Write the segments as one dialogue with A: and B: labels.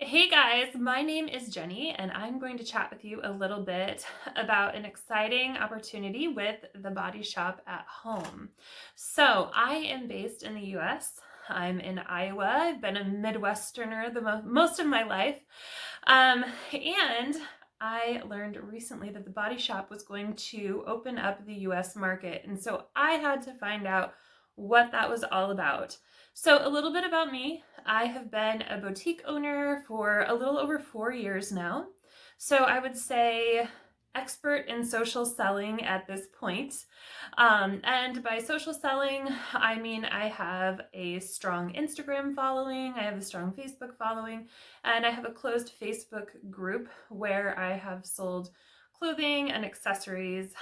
A: Hey guys, my name is Jenny, and I'm going to chat with you a little bit about an exciting opportunity with the Body Shop at Home. So, I am based in the US. I'm in Iowa. I've been a Midwesterner most of my life. And I learned recently that the Body Shop was going to open up the US market. And so I had to find out what that was all about. So, a little bit about me. I have been a boutique owner for a little over 4 years now. So, I would say expert in social selling at this point. And by social selling, I mean I have a strong Instagram following, I have a strong Facebook following, and I have a closed Facebook group where I have sold clothing and accessories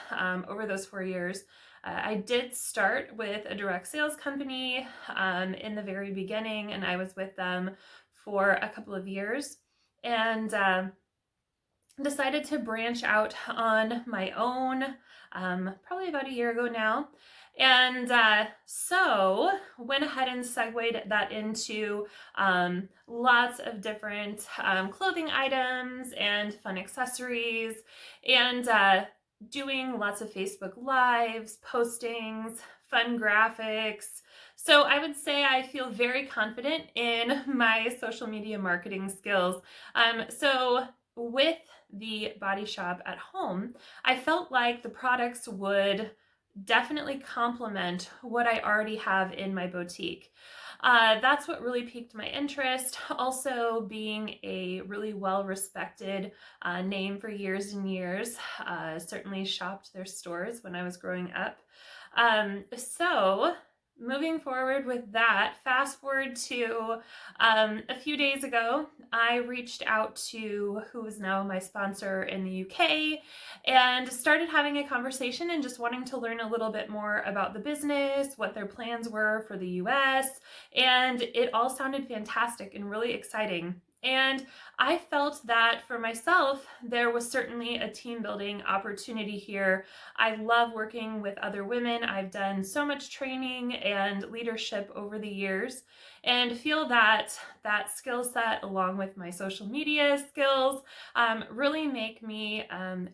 A: over those 4 years. I did start with a direct sales company in the very beginning, and I was with them for a couple of years. And decided to branch out on my own probably about a year ago now. And so went ahead and segued that into lots of different clothing items and fun accessories, and doing lots of Facebook Lives, postings, fun graphics. So I would say I feel very confident in my social media marketing skills. So with the Body Shop at Home, I felt like the products would definitely complement what I already have in my boutique. That's what really piqued my interest. Also, being a really well respected name for years and years, certainly shopped their stores when I was growing up. So, moving forward with that, fast forward to a few days ago, I reached out to who is now my sponsor in the UK and started having a conversation and just wanting to learn a little bit more about the business, what their plans were for the US, and it all sounded fantastic and really exciting. And I felt that for myself, there was certainly a team building opportunity here. I love working with other women. I've done so much training and leadership over the years, and feel that that skill set, along with my social media skills, really make me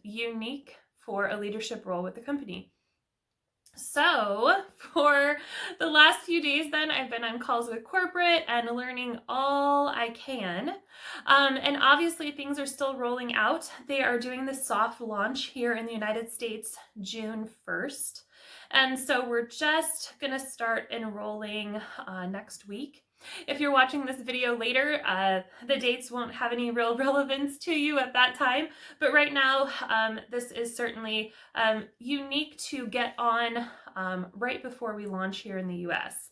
A: unique for a leadership role with the company. So, for the last few days, then I've been on calls with corporate and learning all I can. And obviously, things are still rolling out. They are doing the soft launch here in the United States June 1st. And so, we're just going to start enrolling next week. If you're watching this video later, the dates won't have any real relevance to you at that time. But right now, this is certainly unique to get on right before we launch here in the US.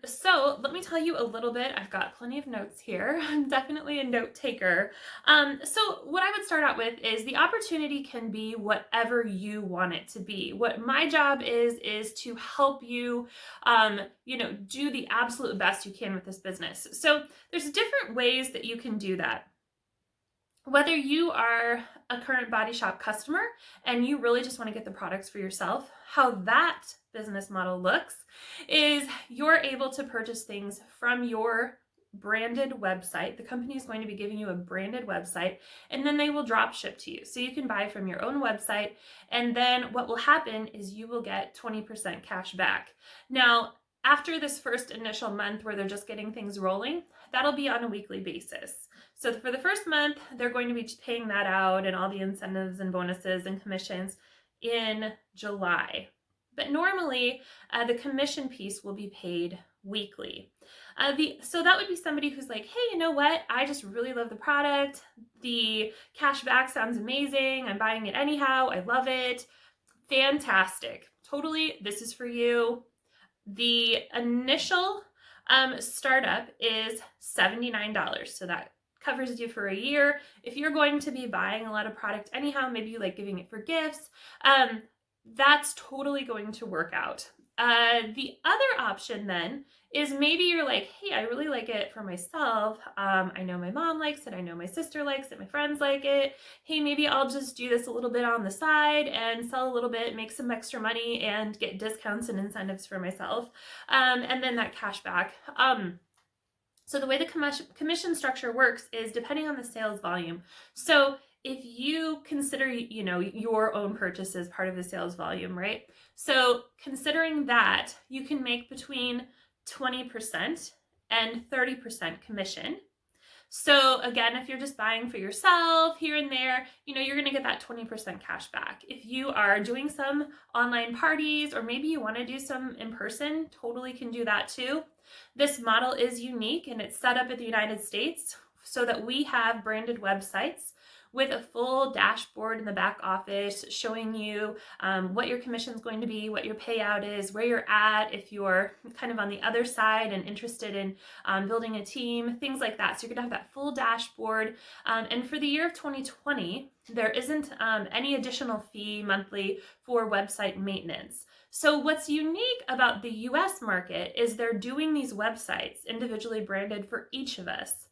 A: So let me tell you a little bit. I've got plenty of notes here. I'm definitely a note taker. So what I would start out with is the opportunity can be whatever you want it to be. What my job is to help you, do the absolute best you can with this business. So there's different ways that you can do that. Whether you are a current Body Shop customer and you really just want to get the products for yourself, how that business model looks is you're able to purchase things from your branded website. The company is going to be giving you a branded website, and then they will drop ship to you. So you can buy from your own website, and then what will happen is you will get 20% cash back. Now, after this first initial month where they're just getting things rolling, that'll be on a weekly basis. So for the first month, they're going to be paying that out and all the incentives and bonuses and commissions in July. But normally, the commission piece will be paid weekly. So that would be somebody who's like, hey, you know what? I just really love the product. The cash back sounds amazing. I'm buying it anyhow. I love it. Fantastic. Totally, this is for you. The initial startup is $79. So that covers you for a year. If you're going to be buying a lot of product anyhow, maybe you like giving it for gifts, that's totally going to work out. The other option then is maybe you're like, hey, I really like it for myself. I know my mom likes it. I know my sister likes it. My friends like it. Hey, maybe I'll just do this a little bit on the side and sell a little bit, make some extra money, and get discounts and incentives for myself. And then that cash back. So the way the commission structure works is depending on the sales volume. So if you consider, your own purchase as part of the sales volume, right? So considering that, you can make between 20% and 30% commission. So again, if you're just buying for yourself here and there, you're going to get that 20% cash back. If you are doing some online parties, or maybe you want to do some in person, totally can do that too. This model is unique and it's set up in the United States so that we have branded websites with a full dashboard in the back office showing you what your commission is going to be, what your payout is, where you're at, if you're kind of on the other side and interested in building a team, things like that. So you're going to have that full dashboard. And for the year of 2020, there isn't any additional fee monthly for website maintenance. So what's unique about the US market is they're doing these websites individually branded for each of us.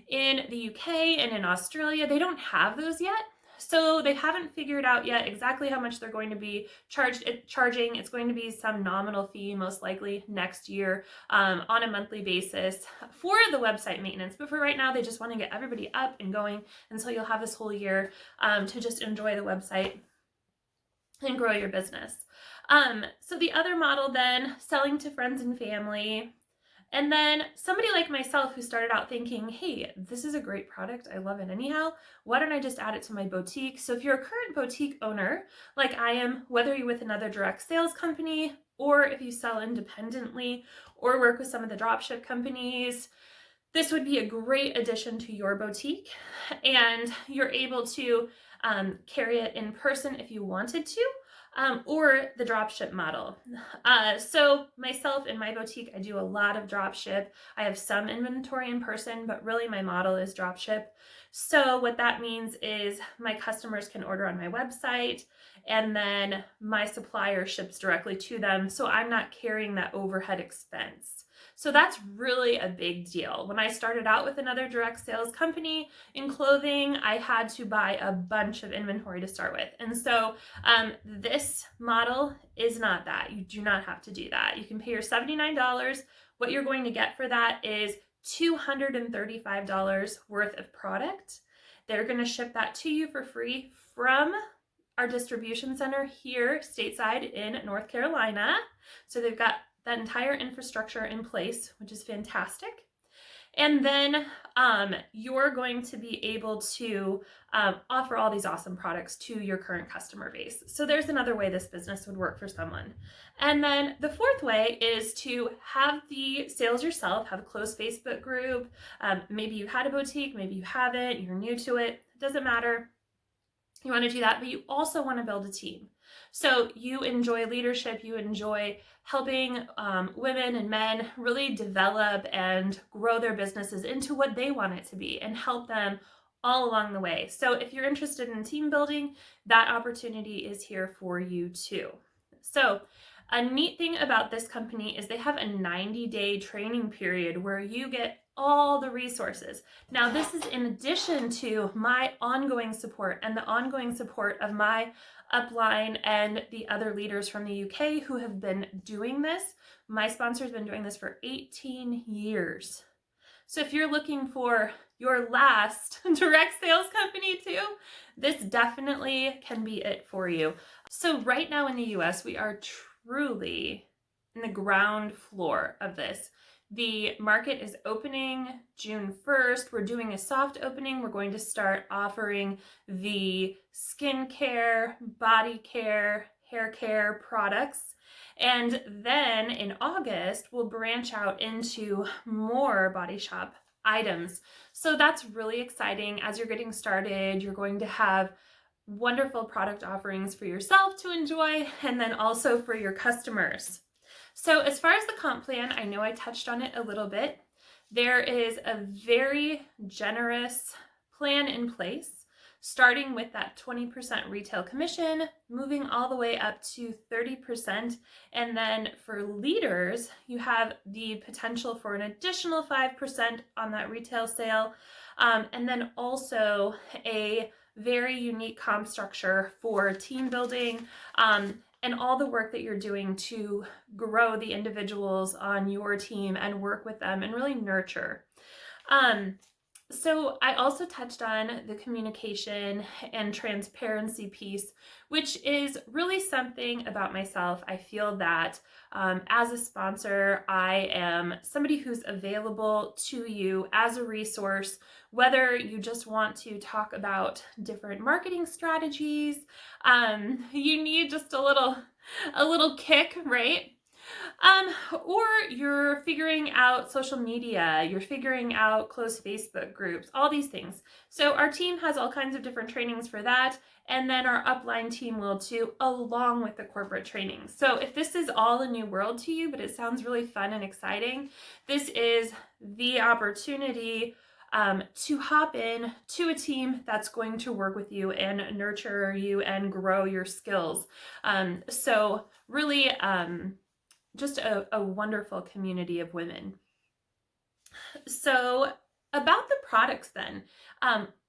A: In the UK and in Australia, they don't have those yet. So they haven't figured out yet exactly how much they're going to be charging. It's going to be some nominal fee, most likely next year, on a monthly basis for the website maintenance. But for right now, they just want to get everybody up and going. And so you'll have this whole year to just enjoy the website and grow your business. So the other model then, selling to friends and family. And then somebody like myself who started out thinking, hey, this is a great product, I love it anyhow, why don't I just add it to my boutique? So if you're a current boutique owner, like I am, whether you're with another direct sales company, or if you sell independently, or work with some of the dropship companies, this would be a great addition to your boutique. And you're able to carry it in person if you wanted to. Or the dropship model. So myself in my boutique, I do a lot of dropship. I have some inventory in person, but really my model is dropship. So what that means is my customers can order on my website and then my supplier ships directly to them. So I'm not carrying that overhead expense. So that's really a big deal. When I started out with another direct sales company in clothing, I had to buy a bunch of inventory to start with. And so this model is not that. You do not have to do that. You can pay your $79. What you're going to get for that is $235 worth of product. They're going to ship that to you for free from our distribution center here stateside in North Carolina. So they've got that entire infrastructure in place, which is fantastic. And then you're going to be able to offer all these awesome products to your current customer base. So there's another way this business would work for someone. And then the fourth way is to have the sales yourself, have a closed Facebook group. Maybe you had a boutique, maybe you haven't, you're new to it, it doesn't matter. You want to do that, but you also want to build a team. So you enjoy leadership, you enjoy helping women and men really develop and grow their businesses into what they want it to be and help them all along the way. So if you're interested in team building, that opportunity is here for you too. So a neat thing about this company is they have a 90-day training period where you get all the resources. Now, this is in addition to my ongoing support and the ongoing support of my upline and the other leaders from the UK who have been doing this. My sponsor's been doing this for 18 years. So if you're looking for your last direct sales company too, this definitely can be it for you. So right now in the US, we are truly in the ground floor of this. The market is opening June 1st. We're doing a soft opening. We're going to start offering the skincare, body care, hair care products. And then in August, we'll branch out into more Body Shop items. So that's really exciting. As you're getting started, you're going to have wonderful product offerings for yourself to enjoy and then also for your customers. So as far as the comp plan, I know I touched on it a little bit. There is a very generous plan in place, starting with that 20% retail commission, moving all the way up to 30%. And then for leaders, you have the potential for an additional 5% on that retail sale. And then also a very unique comp structure for team building, and all the work that you're doing to grow the individuals on your team and work with them and really nurture. So I also touched on the communication and transparency piece, which is really something about myself. I feel that as a sponsor, I am somebody who's available to you as a resource, whether you just want to talk about different marketing strategies, you need just a little kick, right? Or you're figuring out social media, you're figuring out closed Facebook groups, all these things. So our team has all kinds of different trainings for that. And then our upline team will too, along with the corporate training. So if this is all a new world to you, but it sounds really fun and exciting, this is the opportunity to hop in to a team that's going to work with you and nurture you and grow your skills. So really, just a wonderful community of women. So about the products then,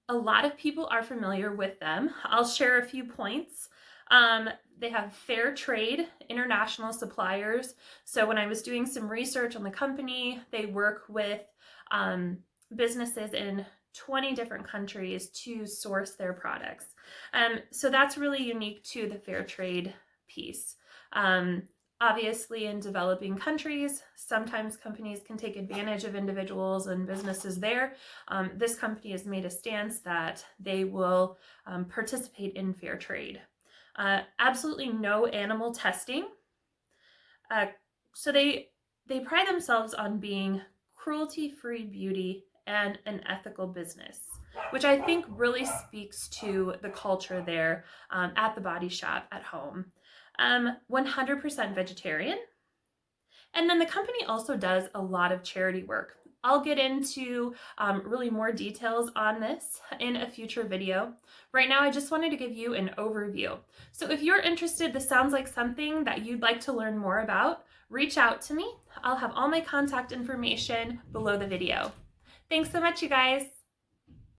A: a lot of people are familiar with them. I'll share a few points. They have fair trade international suppliers. So when I was doing some research on the company, they work with businesses in 20 different countries to source their products. So that's really unique to the fair trade piece. Obviously, in developing countries, sometimes companies can take advantage of individuals and businesses there. This company has made a stance that they will participate in fair trade. Absolutely no animal testing. So they pride themselves on being cruelty-free beauty and an ethical business, which I think really speaks to the culture there at the Body Shop at home. 100% vegetarian. And then the company also does a lot of charity work. I'll get into really more details on this in a future video. Right now, I just wanted to give you an overview. So if you're interested, this sounds like something that you'd like to learn more about, reach out to me. I'll have all my contact information below the video. Thanks so much, you guys.